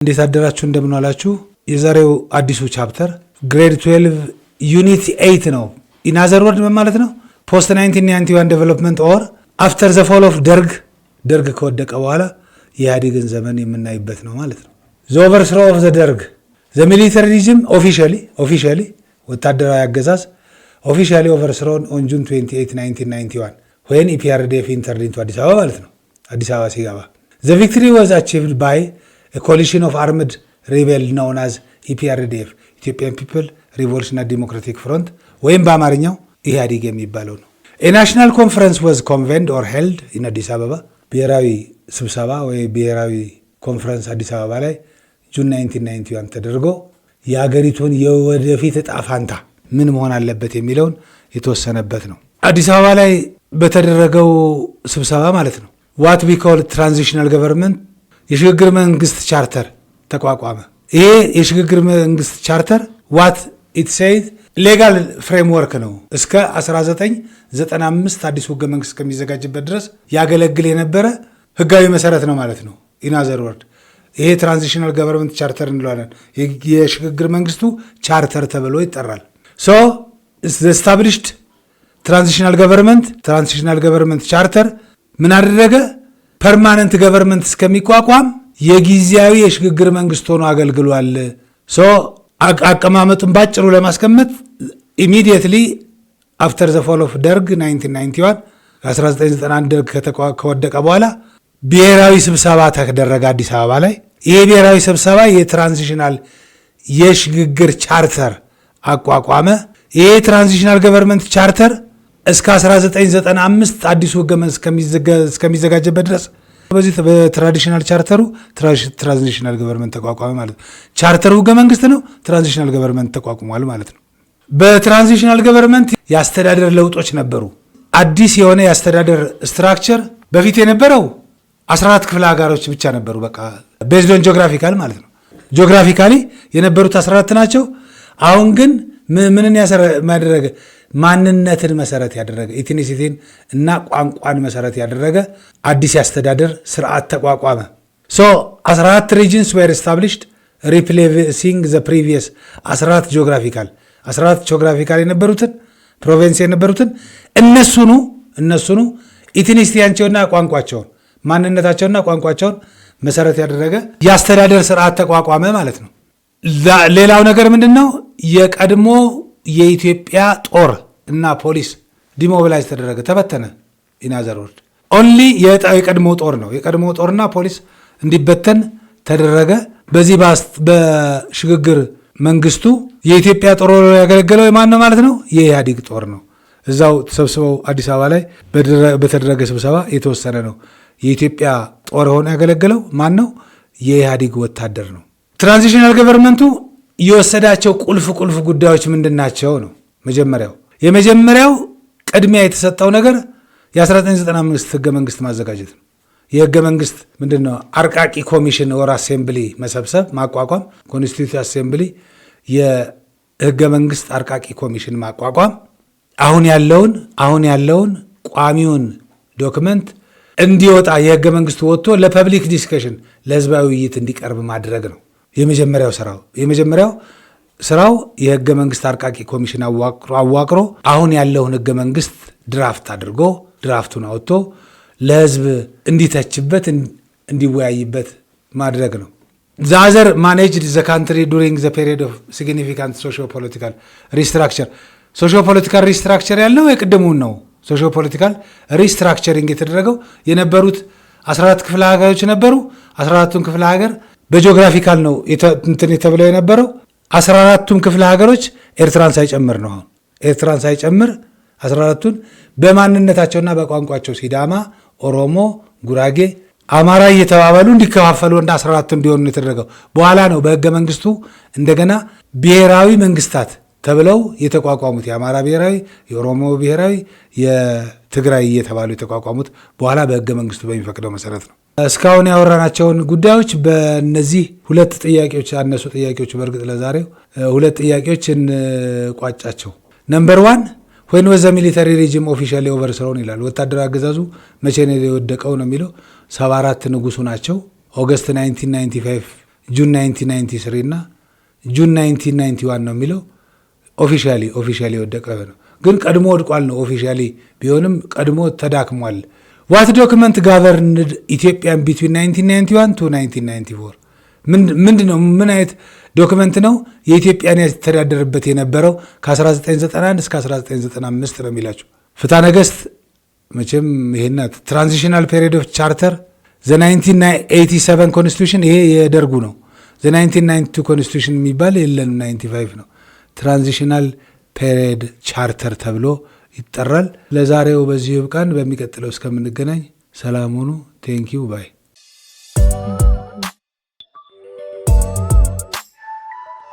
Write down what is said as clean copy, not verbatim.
እንዴት አደራችሁ እንደምን ዋላችሁ። የዛሬው አዲሱ ቻፕተር ግሬድ 12 ዩኒት 8 ነው። ኢን አዘር ወርድ ምን ማለት ነው? ፖስት 1991 ዴቨሎፕመንት ኦር አፍተር ዘ ፎል ኦፍ ደርግ ከወደቀ በኋላ የኢህአዴግን ዘመን የምናይበት ነው ማለት ነው። ዘ ኦቨርስሮ ኦፍ ዘ ደርግ ዘ ሚሊተሪ ሪጅም ኦፊሻሊ ወታደራዊ አገዛዝ ኦፊሻሊ ኦቨርስሮን ኦን ጁን 28 1991 when EPRDF ኢንተርድ ኢንቱ አዲስ አበባ ማለት ነው። አዲስ አበባ ሲገባ ዘ ቪክትሪ ዋዝ አቺቭድ ባይ a coalition of armed rebels known as EPRDF Ethiopian People Revolutionary Democratic Front ወይም በአማርኛው ኢህአዴግ የሚባለው ነው። A national conference was convened or held in አዲስ አበባ ብሔራዊ ስብሰባ ወይ ብሔራዊ ኮንፈረንስ አዲስ አበባ ላይ ጁን 1991 ተደርጎ የሀገሪቱን የወደፊት ዕጣ ፈንታ ምን መሆን አለበት የሚለውን የተወሰነበት ነው። አዲስ አበባ ላይ በተደረገው ስብሰባ ማለት ነው what we call transitional government የሽግግር መንግስት ቻርተር ተቋቋመ። ይሄ የሽግግር መንግስት ቻርተር ዋት ኢት ሴይዝ ሌጋል ፍሬምወርክ ነው። እስከ 1995 አዲሱ ህገ መንግስት ከሚዘጋጅበት ድረስ ያገለግል የነበረ ህጋዊ መሰረት ነው ማለት ነው። ኢን አዘር ወርድ ይሄ ትራንዚሽናል ገቨርንመንት ቻርተር እንለዋለን። የሽግግር መንግስቱ ቻርተር ተብሎ ይጠራል። ሶ ስታብሊሽድ ትራንዚሽናል ገቨርንመንት ቻርተር ምን አደረገ? ፐርማነንት ገቨርንመንት እስከሚቋቋም የጊዜያዊ የሽግግር መንግስት ሆኖ አገልግሏል። ሶ አቀማመጡን ባጭሩ ለማስቀመጥ ኢሚዲየትሊ አፍተር ዘ ፎል ኦፍ ደርግ 1991 ደርግ ከወደቀ በኋላ ብሔራዊ ስብሰባ ተደረገ አዲስ አበባ ላይ። ይሄ ብሔራዊ ስብሰባ የትራንዚሽናል የሽግግር ቻርተር አቋቋመ። ይሄ ትራንዚሽናል ገቨርንመንት ቻርተር እስከ 1995 አዲሱ ህገ መንግስት እስከሚዘጋጅበት ድረስ በዚህ በትራዲሽናል ቻርተሩ ትራንዚሽናል ገቨርንመንት ተቋቋመ ማለት ነው። ቻርተሩ ህገ መንግስት ነው፣ ትራንዚሽናል ገቨርንመንት ተቋቁሟል ማለት ነው። በትራንዚሽናል ገቨርንመንት የአስተዳደር ለውጦች ነበሩ። አዲስ የሆነ የአስተዳደር ስትራክቸር በፊት የነበረው 14 ክፍለ ሀገሮች ብቻ ነበሩ። በቃ ቤዝድ ኦን ጂኦግራፊካል ማለት ነው። ጂኦግራፊካሊ የነበሩት 14 ናቸው። አሁን ግን ምንን ያደረገ ማንነትን መሰረት ያደረገ ኢትኒሲቲን እና ቋንቋን መሰረት ያደረገ አዲስ የአስተዳደር ስርዓት ተቋቋመ። ሶ 14 ሪጅንስ ዌር ስታብሊሽድ ሪፕሌሲንግ ዘ ፕሪቪየስ 14 ጂኦግራፊካል የነበሩትን ፕሮቪንስ የነበሩትን እነሱኑ ኢትኒሲቲያቸውና ቋንቋቸውን ማንነታቸውና ቋንቋቸውን መሰረት ያደረገ የአስተዳደር ስርዓት ተቋቋመ ማለት ነው። ሌላው ነገር ምንድን ነው? የቀድሞ የኢትዮጵያ ጦር እና ፖሊስ ዲሞቢላይዝ ተደረገ፣ ተበተነ። ኢናዘር ወርድ ኦንሊ የቀድሞ ጦር ነው። የቀድሞ ጦርና ፖሊስ እንዲበተን ተደረገ። በዚህ በሽግግር መንግስቱ የኢትዮጵያ ጦር ያገለገለው የማን ነው ማለት ነው? የኢህአዴግ ጦር ነው። እዛው ተሰብስበው አዲስ አበባ ላይ በተደረገ ስብሰባ የተወሰነ ነው። የኢትዮጵያ ጦር ሆኖ ያገለገለው ማን ነው? የኢህአዴግ ወታደር ነው። ትራንዚሽናል ገቨርንመንቱ የወሰዳቸው ቁልፍ ጉዳዮች ምንድን ናቸው ነው? የመጀመሪያው ቅድሚያ የተሰጠው ነገር የ1995 ህገ መንግስት ማዘጋጀት ነው። የህገ መንግስት ምንድን ነው? አርቃቂ ኮሚሽን ወር አሴምብሊ መሰብሰብ ማቋቋም፣ ኮንስቲቱት አሴምብሊ የህገ መንግስት አርቃቂ ኮሚሽን ማቋቋም፣ አሁን ያለውን ቋሚውን ዶክመንት እንዲወጣ የህገ መንግስቱ ወጥቶ ለፐብሊክ ዲስከሽን ለህዝባዊ ውይይት እንዲቀርብ ማድረግ ነው። የመጀመሪያው ስራው የህገ መንግስት አርቃቂ ኮሚሽን አዋቅሮ አሁን ያለውን ህገ መንግስት ድራፍት አድርጎ ድራፍቱን አወጥቶ ለህዝብ እንዲተችበት እንዲወያይበት ማድረግ ነው። ዛዘር ማኔጅድ ዘ ካንትሪ ዱሪንግ ዘ ፔሪድ ኦፍ ሲግኒፊካንት ሶሺዮ-ፖለቲካል ሪስትራክቸር ያለው የቅድሙን ነው። ሶሺዮ-ፖለቲካል ሪስትራክቸሪንግ የተደረገው የነበሩት 14 ክፍለ ሀገሮች ነበሩ። 14ቱን ክፍለ ሀገር በጂኦግራፊካል ነው እንትን የተብለው የነበረው 14ቱም ክፍለ ሀገሮች ኤርትራን ሳይጨምር ነው። አሁን ኤርትራን ሳይጨምር 14ቱን በማንነታቸውና በቋንቋቸው ሲዳማ፣ ኦሮሞ፣ ጉራጌ፣ አማራ እየተባባሉ እንዲከፋፈሉ እና 14ቱ እንዲሆኑ የተደረገው በኋላ ነው። በህገ መንግስቱ እንደገና ብሔራዊ መንግስታት ተብለው የተቋቋሙት የአማራ ብሔራዊ፣ የኦሮሞ ብሔራዊ፣ የትግራይ እየተባሉ የተቋቋሙት በኋላ በህገ መንግስቱ በሚፈቅደው መሰረት ነው። እስካሁን ያወራናቸውን ጉዳዮች በእነዚህ ሁለት ጥያቄዎች ያነሱ ጥያቄዎች በእርግጥ ለዛሬው ሁለት ጥያቄዎች እንቋጫቸው። ነምበር 1 when was the military regime officially overthrown ይላል። ወታደራዊ አገዛዙ መቼ ነው የወደቀው ነው የሚለው 74 ንጉሱ ናቸው ኦገስት 1995 ጁን 1993 እና ጁን 1991 ነው የሚለው ኦፊሻሊ የወደቀ ነው። ግን ቀድሞ ወድቋል ነው ኦፊሻሊ ቢሆንም ቀድሞ ተዳክሟል። ዋት ዶክመንት ጋቨርንድ ኢትዮጵያን ቢትዊን 1991 to 1994 ምንድን ነው? ምን አይነት ዶክመንት ነው የኢትዮጵያን ያስተዳደርበት የነበረው ከ1991 እስከ 1995 ነው የሚላቸው። ፍትሐ ነገሥት መቼም ይሄና ትራንዚሽናል ፔሪድ ኦፍ ቻርተር ዘ 1987 ኮንስቲቱሽን ይሄ የደርጉ ነው። ዘ 1992 ኮንስቲቱሽን የሚባል የለን 95 ነው። ትራንዚሽናል ፔሪድ ቻርተር ተብሎ ይጠራል። ለዛሬው በዚሁ ይብቃን። በሚቀጥለው እስከምንገናኝ ሰላም ሁኑ። ቴንኪው ባይ